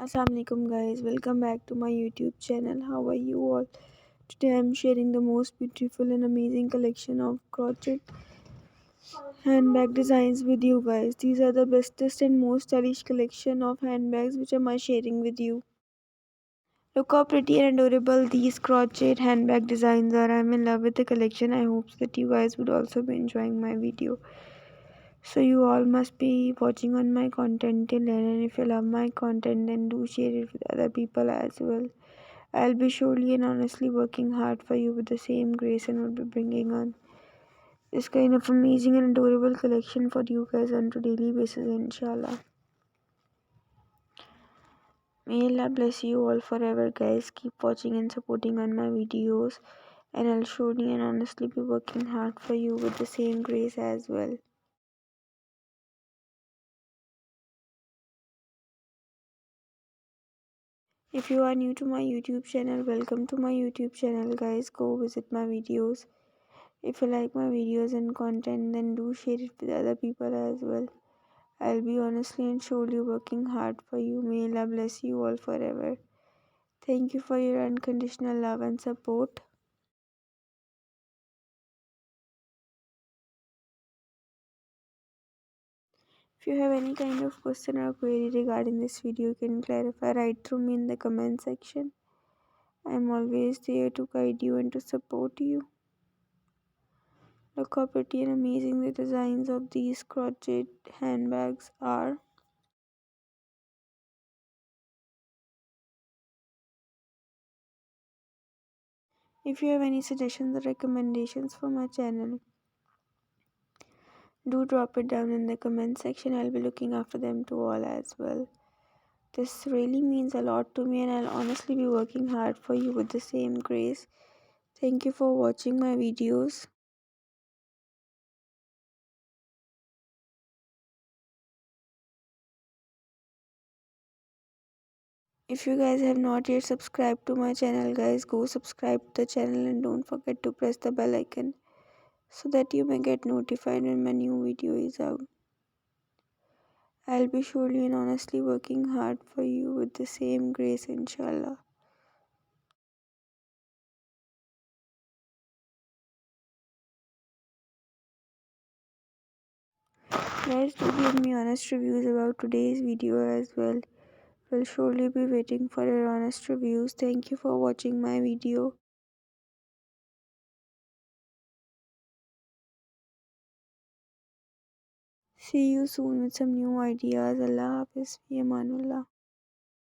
Assalamualaikum guys, welcome back to my YouTube channel. How are you all? Today I'm sharing the most beautiful and amazing collection of crochet handbag designs with you guys. These are the bestest and most stylish collection of handbags which I'm sharing with you. Look how pretty and adorable these crochet handbag designs are. I'm in love with the collection. I hope that you guys would also be enjoying my video. So you all must be watching on my content till end, and if you love my content then do share it with other people as well. I'll be surely and honestly working hard for you with the same grace and will be bringing on this kind of amazing and adorable collection for you guys on a daily basis, inshallah. May Allah bless you all forever guys. Keep watching and supporting on my videos, and I'll surely and honestly be working hard for you with the same grace as well. If you are new to my YouTube channel, welcome to my YouTube channel guys. Go visit my videos. If you like my videos and content, then do share it with other people as well. I'll be honestly and surely working hard for you. May Allah bless you all forever. Thank you for your unconditional love and support. If you have any kind of question or query regarding this video, you can clarify right through me in the comment section. I'm always there to guide you and to support you. Look how pretty and amazing the designs of these crochet handbags are. If you have any suggestions or recommendations for my channel, do drop it down in the comment section. I'll be looking after them to all as well. This really means a lot to me, and I'll honestly be working hard for you with the same grace. Thank you for watching my videos. If you guys have not yet subscribed to my channel guys, go subscribe to the channel and don't forget to press the bell icon so that you may get notified when my new video is out. I'll be surely and honestly working hard for you with the same grace, inshallah. Guys, do give me honest reviews about today's video as well. Will surely be waiting for your honest reviews. Thank you for watching my video. See you soon with some new ideas. Allah Hafiz. Fi Amanullah.